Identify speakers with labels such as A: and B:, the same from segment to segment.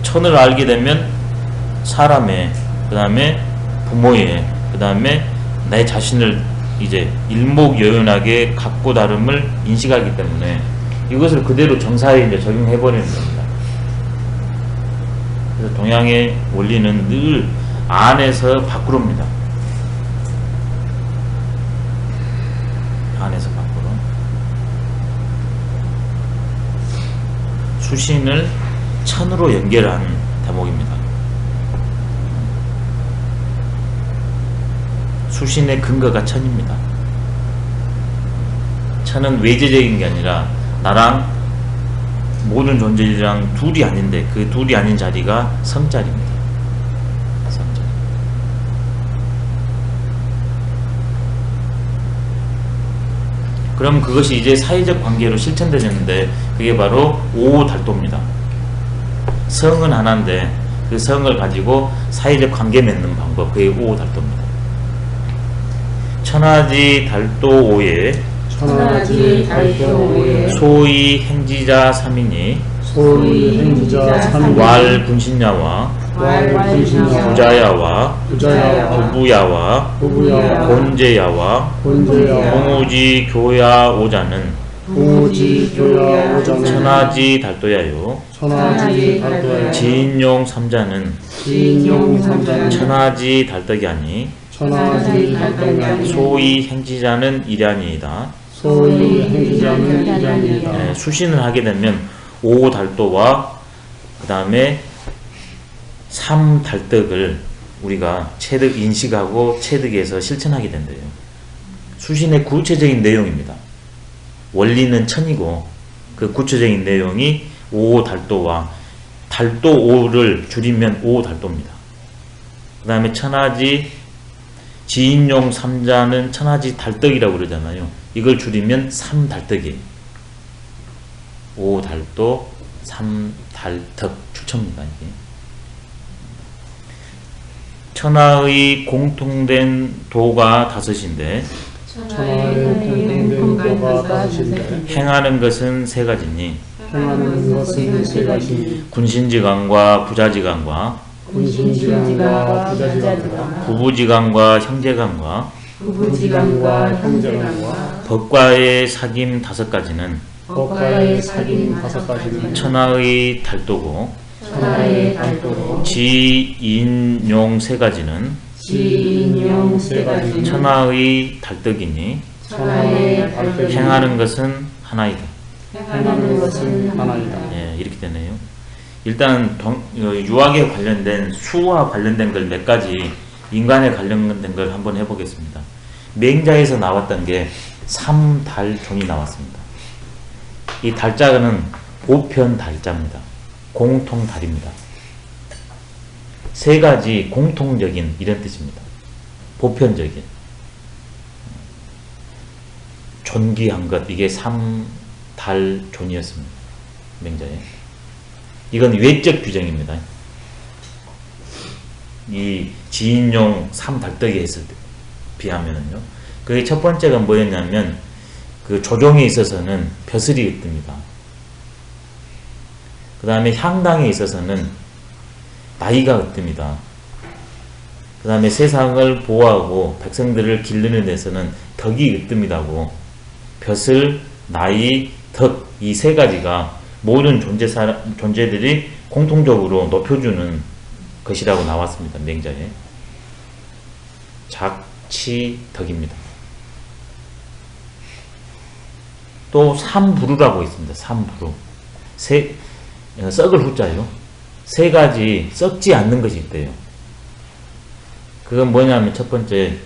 A: 천을 알게 되면 사람의, 그 다음에 부모의, 그 다음에 내 자신을 이제 일목요연하게 각고 다름을 인식하기 때문에 이것을 그대로 정사에 이제 적용해버리는 겁니다. 그래서 동양의 원리는 늘 안에서 밖으로입니다. 안에서 밖으로. 수신을 천으로 연결한 대목입니다. 수신의 근거가 천입니다. 천은 외재적인 게 아니라 나랑 모든 존재들이랑 둘이 아닌데 그 둘이 아닌 자리가 성자리입니다. 성자리. 그럼 그것이 이제 사회적 관계로 실천되는데 그게 바로 오달도입니다. 성은 하나인데 그 성을 가지고 사회적 관계 맺는 방법, 그게 오달도입니다. 천하지 달도오에 소위 행지자 3인이 왈분신야와 부자야와 부부야와 본제야와 공우지 교야 오자는 천하지 달도야요. 지인용 삼자는 천하지 달덕이 아니 소위 행지자는 일안이다. 네, 수신을 하게 되면 오달도와 그 다음에 삼달덕을 우리가 체득 인식하고 체득해서 실천하게 된대요. 수신의 구체적인 내용입니다. 원리는 천이고 그 구체적인 내용이 오달도와 달도 오를 줄이면 오달도입니다. 그 다음에 천하지 지인용 삼자는 천하지 달덕이라고 그러잖아요. 이걸 줄이면 삼달덕이에요. 오달도 삼달덕 추천입니다. 이게. 천하의 공통된 도가 다섯인데 행하는 것은 세 가지니 군신지간과 부자지간과 부부지간과 형제간과 법과의 사귐 다섯 가지는 천하의 달도고 지인용 세 가지는 천하의 달덕이니 행하는 것은 하나이다. 예, 이렇게 되네요. 일단 유학에 관련된 수와 관련된 걸 몇 가지 인간에 관련된 걸 한번 해보겠습니다. 맹자에서 나왔던 게 삼달종이 나왔습니다. 이 달자는 보편 달자입니다. 공통 달입니다. 세 가지 공통적인 이런 뜻입니다. 보편적인 존귀한 것, 이게 삼달존이었습니다. 맹자에. 이건 외적 규정입니다. 이 지인용 삼달덕에 했을 때 비하면은요. 그게 첫 번째가 뭐였냐면 그 조종에 있어서는 벼슬이 뜹니다. 그 다음에 향당에 있어서는 나이가 뜹니다. 그 다음에 세상을 보호하고 백성들을 기르는 데서는 덕이 뜹니다고 벼슬, 나이, 덕 이 세 가지가 모든 존재들이 공통적으로 높여주는 것이라고 나왔습니다. 맹자에. 작치덕입니다. 또 삼부루라고 있습니다. 삼부루. 썩을 후자요. 세 가지 썩지 않는 것이 있대요. 그건 뭐냐면 첫 번째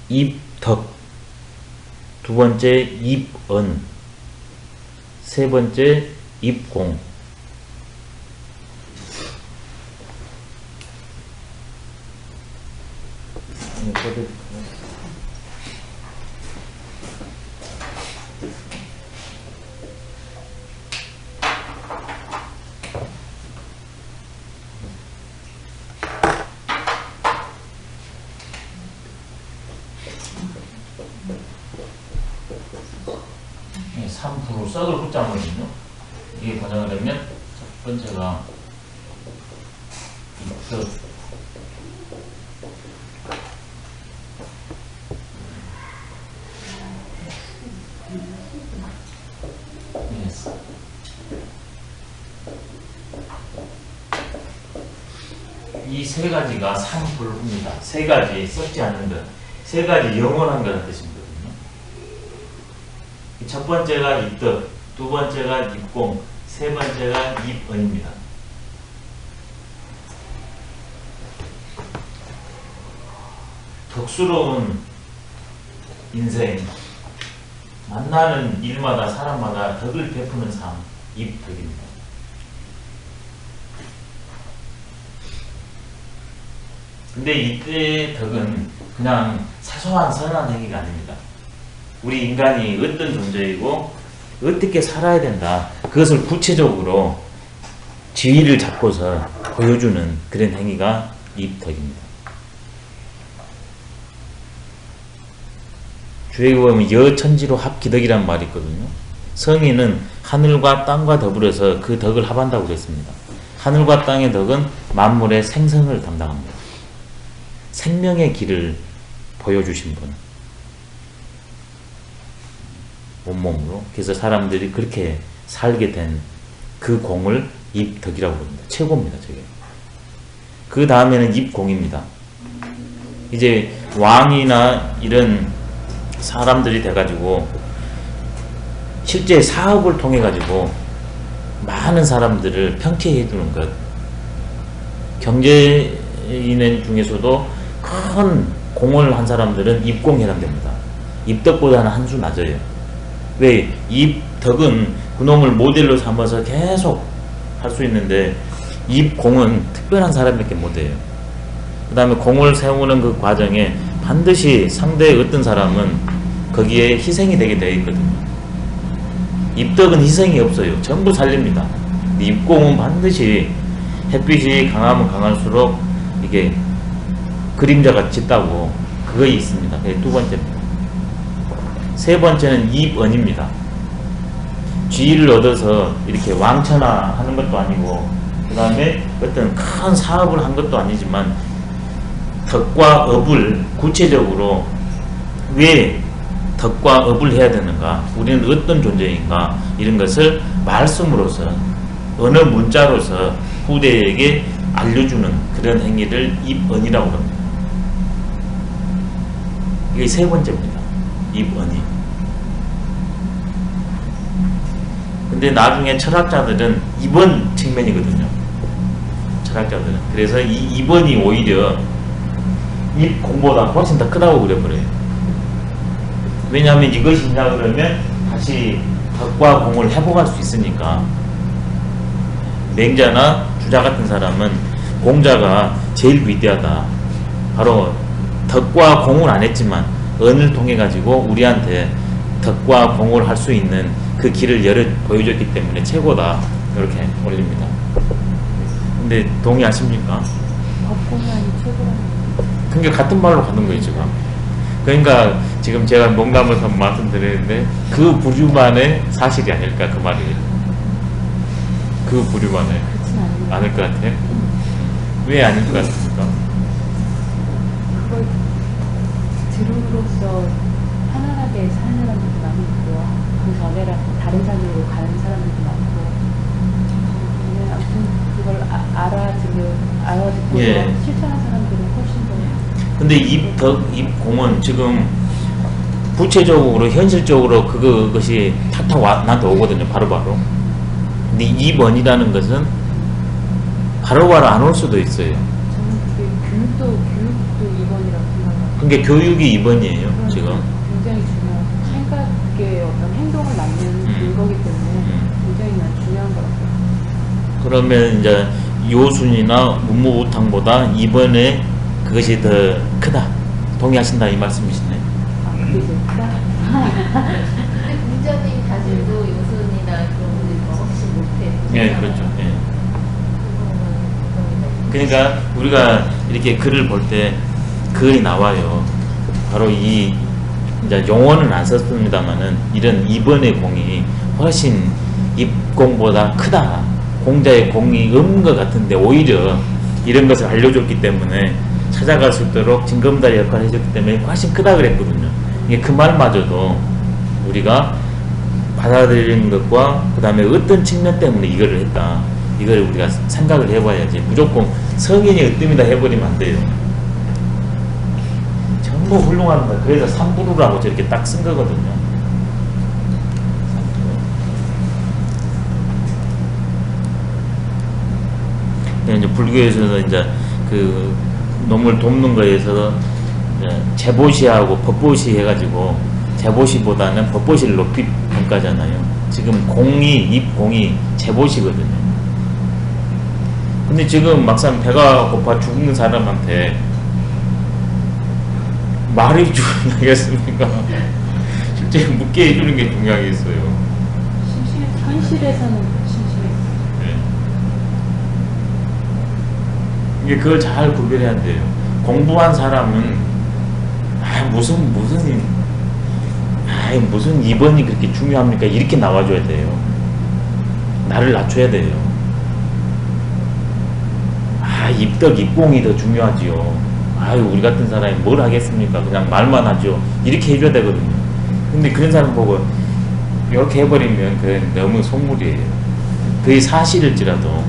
A: 입덕, 두 번째 입언, 세 번째 입공. 삼부로 썩을 후자거든요. 이게 번역을 하면 첫 번째가 입덕, 이 세 가지가 삼불후입니다. 세 가지 썩지 않는 것, 세 가지 영원한 것을 뜻이거든요. 첫 번째가 입덕, 두 번째가 입공, 세 번째가 입언입니다. 덕스러운 인생, 만나는 일마다 사람마다 덕을 베푸는 삶, 입덕입니다. 근데 이때 덕은 그냥 사소한 선한 행위가 아닙니다. 우리 인간이 어떤 존재이고 어떻게 살아야 된다, 그것을 구체적으로 지위를 잡고서 보여주는 그런 행위가 입덕입니다. 주에 보면 여천지로 합기덕이란 말이 있거든요. 성인은 하늘과 땅과 더불어서 그 덕을 합한다고 그랬습니다. 하늘과 땅의 덕은 만물의 생성을 담당합니다. 생명의 길을 보여주신 분, 온몸으로. 그래서 사람들이 그렇게 살게 된 그 공을 입덕이라고 합니다. 최고입니다, 저게. 그 다음에는 입공입니다. 이제 왕이나 이런 사람들이 돼가지고 실제 사업을 통해 가지고 많은 사람들을 평치해 주는 것. 경제인 중에서도 큰 공을 한 사람들은 입공에 해당됩니다. 입덕보다는 한 수 낮아요. 왜? 입덕은 그놈을 모델로 삼아서 계속 할 수 있는데 입공은 특별한 사람밖에 못해요. 그 다음에 공을 세우는 그 과정에 반드시 상대의 어떤 사람은 거기에 희생이 되게 되어 있거든요. 입덕은 희생이 없어요. 전부 살립니다. 입공은 반드시 햇빛이 강하면 강할수록 이게 그림자가 짙다고 그거 있습니다. 그게 두 번째입니다. 세 번째는 입언입니다. 지위를 얻어서 이렇게 왕천하하는 것도 아니고 그 다음에 어떤 큰 사업을 한 것도 아니지만 덕과 업을 구체적으로 왜 덕과 업을 해야 되는가, 우리는 어떤 존재인가, 이런 것을 말씀으로서 어느 문자로서 후대에게 알려주는 그런 행위를 입언이라고 합니다. 이게 세 번째입니다. 입언이. 근데 나중에 철학자들은 입언 측면이거든요. 철학자들은. 그래서 이 입언이 오히려 입공보다 훨씬 더 크다고 그래버려요. 왜냐하면 이것이냐 그러면 다시 덕과 공을 회복할 수 있으니까. 맹자나 주자 같은 사람은 공자가 제일 위대하다. 바로 덕과 공을 안 했지만 언을 통해 가지고 우리한테 덕과 공을 할 수 있는 그 길을 열어 보여줬기 때문에 최고다. 이렇게 올립니다. 근데 동의하십니까?
B: 덕공만이 최고라는.
A: 그러니까 같은 말로 가는 거예요, 지금. 그러니까 지금 제가 농담을 말씀드리는데 그 부류만의 사실이 아닐까, 그 말이에요. 그 부류만의.
B: 그렇진
A: 않을 것 같아요. 왜 아닐 것 같습니까?
B: 그걸 들음으로써 편안하게 사는 사람들도 많이 있고요. 그 전에랑 다른 산으로 가는 사람들도 많고. 아무튼 그걸 알아듣고
A: 예.
B: 실천하는 사람들은 훨씬 더.
A: 근데 입공은 지금 구체적으로 현실적으로 그것이 탁탁 나한테 오거든요. 바로바로. 근데 입언이라는 것은 바로바로 안 올 수도 있어요.
B: 저는 그게 교육도 입원이라고 생각합니다.
A: 그러니까 교육이 입언이에요, 지금.
B: 굉장히 중요한 생각의 어떤 행동을 낳는 근거기 때문에 굉장히 중요한 것 같아요.
A: 그러면 이제 요순이나 문무부탕보다 입언에 그것이 더 크다. 동의하신다 이 말씀이시네.
B: 그게 제일 크다?
C: 근데 공자님 자질도 요순이나 그런 분들이 훨씬 못해.
A: 예, 그렇죠. 예. 그러니까 우리가 이렇게 글을 볼 때 글이 나와요. 바로 이 이제 용어는 안 썼습니다만은 이런 입언의 공이 훨씬 입공보다 크다. 공자의 공이 없는 것 같은데 오히려 이런 것을 알려줬기 때문에 찾아갈 수 있도록 징검다리 역할을 해줬기 때문에 훨씬 크다 그랬거든요. 이게 그 말마저도 우리가 받아들이는 것과 그 다음에 어떤 측면 때문에 이거를 했다. 이걸 우리가 생각을 해봐야지. 무조건 성인이 으뜸이다 해버리면 안 돼요. 전부 훌륭합니다. 그래서 삼부루라고 저렇게 딱 쓴 거거든요. 이제 불교에서는 이제 그 놈을 돕는 거에서 재보시하고 법보시 해가지고 재보시보다는 법보시를 높이 평가잖아요. 지금 입공이 재보시거든요. 근데 지금 막상 배가 고파 죽는 사람한테 말이 중요하겠습니까? 실제 묻게 해주는 게 중요하겠어요.
B: 현실에서는 심심해.
A: 네. 이게 그걸 잘 구별해야 돼요. 공부한 사람은 무슨 2번이 그렇게 중요합니까? 이렇게 나와줘야 돼요. 나를 낮춰야 돼요. 입덕, 입공이 더 중요하지요. 우리 같은 사람이 뭘 하겠습니까? 그냥 말만 하죠. 이렇게 해줘야 되거든요. 근데 그런 사람 보고 이렇게 해버리면 그건 너무 속물이에요. 그게 사실일지라도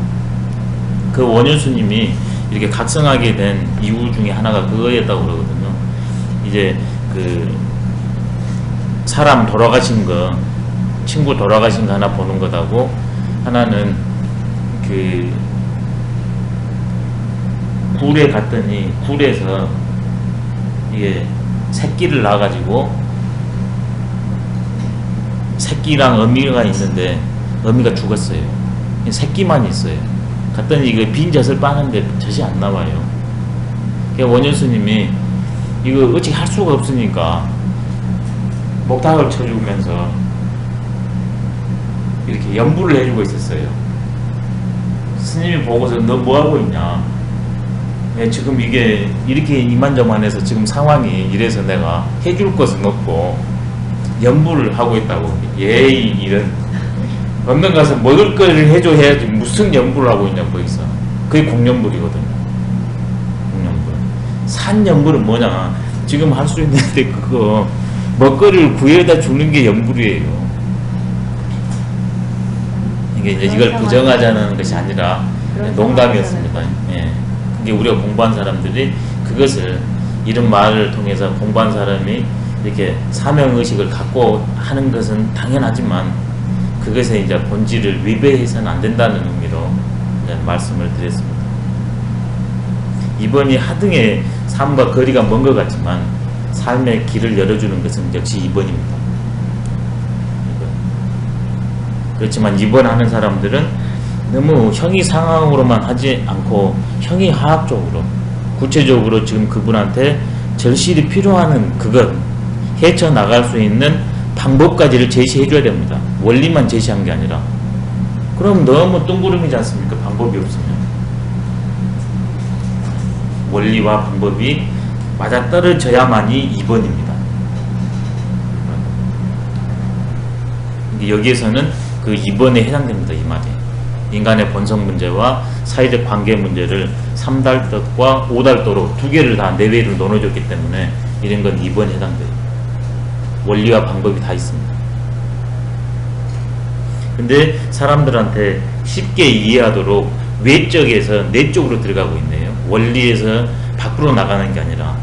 A: 그 원효수님이 이렇게 각성하게 된 이유 중에 하나가 그거였다고 그러거든요. 이제 그 사람 돌아가신 거, 친구 돌아가신 거 하나 보는 거다고, 하나는 그 굴에 갔더니 굴에서 이게 새끼를 낳아가지고 새끼랑 어미가 있는데 어미가 죽었어요. 새끼만 있어요. 갔더니 이거 빈 젖을 빠는데 젖이 안 나와요. 그러니까 원효스님이 이거 어찌 할 수가 없으니까 목탁을 쳐주면서 이렇게 연부를 해주고 있었어요. 스님이 보고서 너 뭐하고 있냐? 지금 이게 이렇게 이만저만해서 지금 상황이 이래서 내가 해줄 것은 없고 연부를 하고 있다고. 예의 이런 없는 가서 먹을 거를 해야지 무슨 연부를 하고 있냐고 거기서. 그게 공연불이거든요. 공연불. 산연불은 뭐냐? 지금 할 수 있는데 그거 먹거리를 구해다 주는 게 연불이에요. 이게 이제 이걸 부정하자는 것이 아니라 농담이었습니다. 예. 이게 우리가 공부한 사람들이 그것을 이런 말을 통해서 공부한 사람이 이렇게 사명의식을 갖고 하는 것은 당연하지만 그것에 이제 본질을 위배해서는 안 된다는 의미로 이제 말씀을 드렸습니다. 이번이 하등의 삶과 거리가 먼 것 같지만 삶의 길을 열어주는 것은 역시 2번입니다. 그렇지만 2번 하는 사람들은 너무 형이 상황으로만 하지 않고 형이 화학적으로 구체적으로 지금 그분한테 절실히 필요한 그것 헤쳐나갈 수 있는 방법까지를 제시해 줘야 됩니다. 원리만 제시한 게 아니라. 그럼 너무 뜬구름이지 않습니까? 방법이 없으면. 원리와 방법이 맞아떨어져야만이 2번입니다. 여기에서는 그 2번에 해당됩니다. 이 말이. 인간의 본성 문제와 사회적 관계 문제를 3달떡과 5달떡으로 두 개를 다 내외로 나눠줬기 때문에 이런 건 2번에 해당돼요. 원리와 방법이 다 있습니다. 근데 사람들한테 쉽게 이해하도록 외적에서 내적으로 들어가고 있네요. 원리에서 밖으로 나가는 게 아니라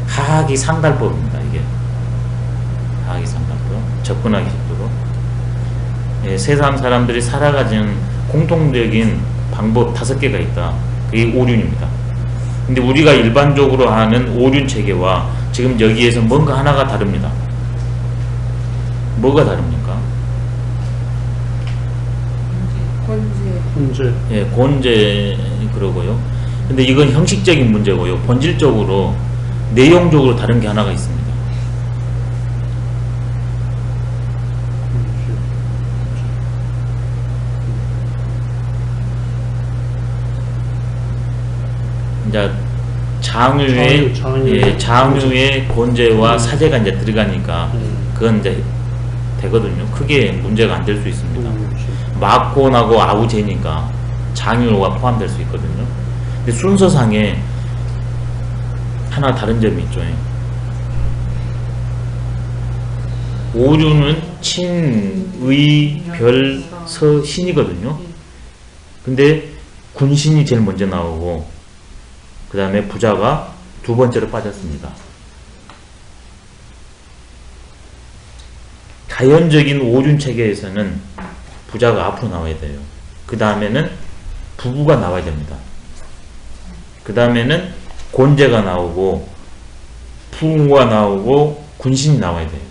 A: 하하기 상달법입니다. 이게 하하기 상달법, 접근하기 쉽도록. 세상 사람들이 살아가는 공통적인 방법 5개가 있다. 그게 오륜입니다. 근데 우리가 일반적으로 하는 오륜 체계와 지금 여기에서 뭔가 하나가 다릅니다. 뭐가 다릅니까?
D: 곤제.
A: 예, 곤제 그러고요. 근데 이건 형식적인 문제고요. 본질적으로 내용적으로 다른 게 하나가 있습니다. 이제 장유의 곤제와 사제가 이제 들어가니까 그건 이제 되거든요. 크게 문제가 안 될 수 있습니다. 마콘하고 아우제니까 장유가 포함될 수 있거든요. 근데 순서상에 하나 다른 점이 있죠. 오류는 친의 별서 신이거든요. 근데 군신이 제일 먼저 나오고 그 다음에 부자가 두 번째로 빠졌습니다. 자연적인 오륜 체계에서는 부자가 앞으로 나와야 돼요. 그 다음에는 부부가 나와야 됩니다. 그 다음에는 곤제가 나오고 부가 나오고 군신이 나와야 돼요.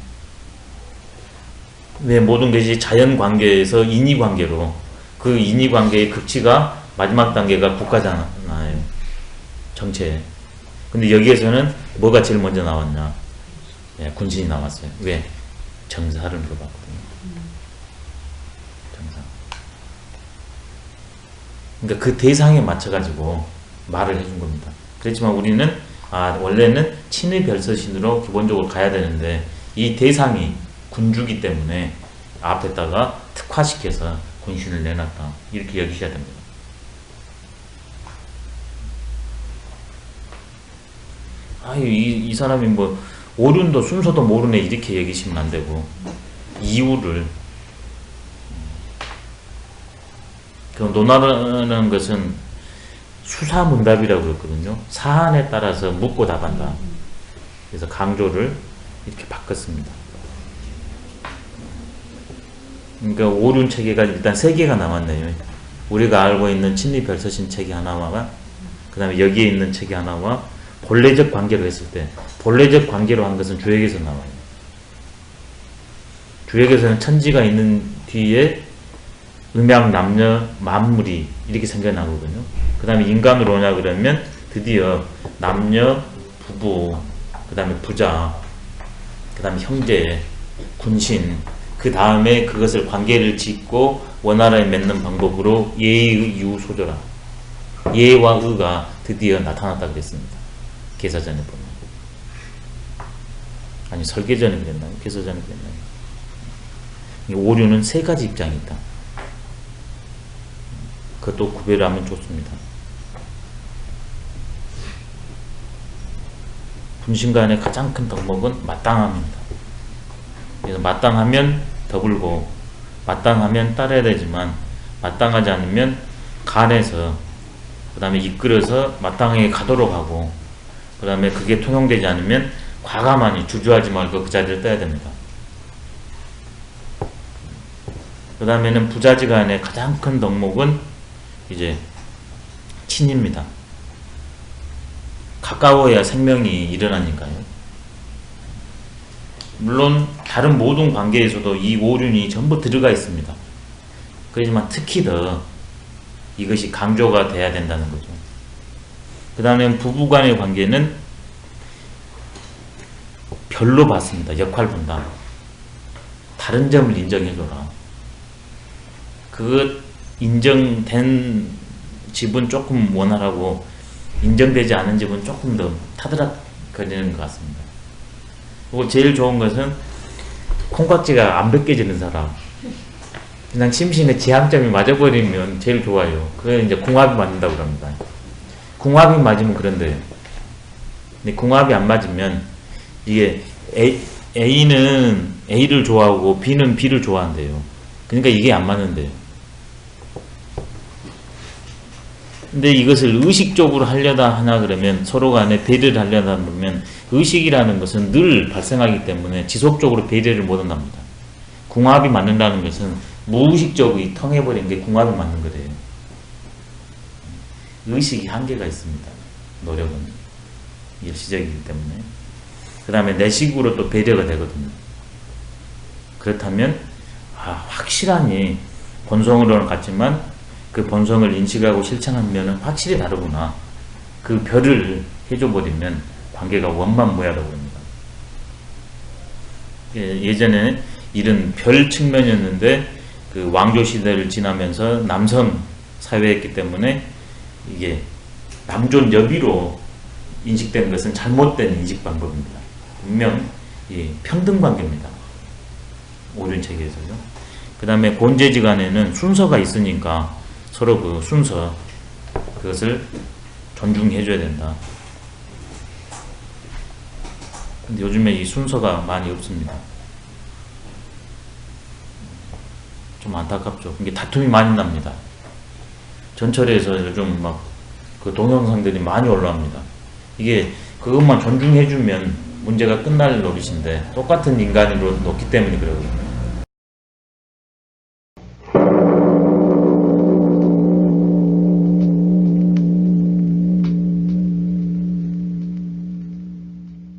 A: 왜 모든 것이 자연 관계에서 인위 관계로 그 인위 관계의 극치가 마지막 단계가 국가잖아요. 정체. 근데 여기에서는 뭐가 제일 먼저 나왔냐? 예, 군신이 나왔어요. 왜? 정사를 물어봤거든요. 정사. 그러니까 그 대상에 맞춰가지고 말을 해준 겁니다. 그렇지만 우리는 원래는 친의 별서신으로 기본적으로 가야 되는데 이 대상이 군주기 때문에 앞에다가 특화시켜서 군신을 내놨다. 이렇게 여기셔야 됩니다. 이 사람이 뭐 오륜도 순서도 모르네 이렇게 여기시면 안 되고 이유를 그 논하라는 것은 수사문답이라고 그랬거든요. 사안에 따라서 묻고 답한다. 그래서 강조를 이렇게 바꿨습니다. 그러니까 오륜 체계가 일단 3개가 남았네요. 우리가 알고 있는 친리 별서신 체계 하나와 그 다음에 여기에 있는 체계 하나와 본래적 관계로 했을 때 본래적 관계로 한 것은 주역에서 나와요. 주역에서는 천지가 있는 뒤에 음양, 남녀, 만물이 이렇게 생겨나거든요. 그 다음에 인간으로 오냐 그러면 드디어 남녀, 부부, 그 다음에 부자, 그 다음에 형제, 군신, 그 다음에 그것을 관계를 짓고 원활하게 맺는 방법으로 예의, 유, 소조라. 예와 의가 드디어 나타났다 그랬습니다. 개사전에 보면. 아니 설계전에 그랬나요? 개사전에 그랬나요? 오류는 3가지 입장이 있다. 그것도 구별을 하면 좋습니다. 분신간의 가장 큰 덕목은 마땅함입니다. 그래서 마땅하면 더불고 마땅하면 따라야 되지만 마땅하지 않으면 간에서 그 다음에 이끌어서 마땅하게 가도록 하고 그 다음에 그게 통용되지 않으면 과감하니 주저하지 말고 그 자리를 떠야 됩니다. 그 다음에는 부자지간의 가장 큰 덕목은 이제 친입니다. 가까워야 생명이 일어나니까요. 물론 다른 모든 관계에서도 이 오륜이 전부 들어가 있습니다. 그렇지만 특히 더 이것이 강조가 돼야 된다는 거죠. 그 다음에 부부간의 관계는 별로 봤습니다. 역할 분담. 다른 점을 인정해줘라. 그 인정된 집은 조금 원활하고 인정되지 않은 집은 조금 더 타드락거리는 것 같습니다. 그리고 제일 좋은 것은 콩깍지가 안 벗겨지는 사람. 그냥 심신의 지향점이 맞아버리면 제일 좋아요. 그게 이제 궁합이 맞는다고 합니다. 궁합이 맞으면 그런데 근데 궁합이 안 맞으면 이게 A는 A를 좋아하고 B는 B를 좋아한대요. 그러니까 이게 안 맞는데요. 근데 이것을 의식적으로 하려다 하나 그러면 서로 간에 배려를 하려다 보면 의식이라는 것은 늘 발생하기 때문에 지속적으로 배려를 못 한답니다. 궁합이 맞는다는 것은 무의식적으로 통해버린 게 궁합이 맞는 거래요. 의식이 한계가 있습니다. 노력은 일시적이기 때문에. 그 다음에 내식으로 또 배려가 되거든요. 그렇다면 확실하니 본성으로는 같지만 그 본성을 인식하고 실천한 면은 확실히 다르구나. 그 별을 해줘버리면 관계가 원만무야라고 합니다. 예전에 이런 별 측면이었는데 그 왕조 시대를 지나면서 남성 사회였기 때문에 이게 남존 여비로 인식된 것은 잘못된 인식 방법입니다. 분명 평등 관계입니다. 오륜 체계에서요. 그 다음에 권재지간에는 순서가 있으니까 서로 그 순서 그것을 존중해줘야 된다. 근데 요즘에 이 순서가 많이 없습니다. 좀 안타깝죠. 이게 다툼이 많이 납니다. 전철에서 요즘 막 그 동영상들이 많이 올라옵니다. 이게 그것만 존중해주면 문제가 끝날 노릇인데 똑같은 인간으로 놓기 때문에 그러거든요.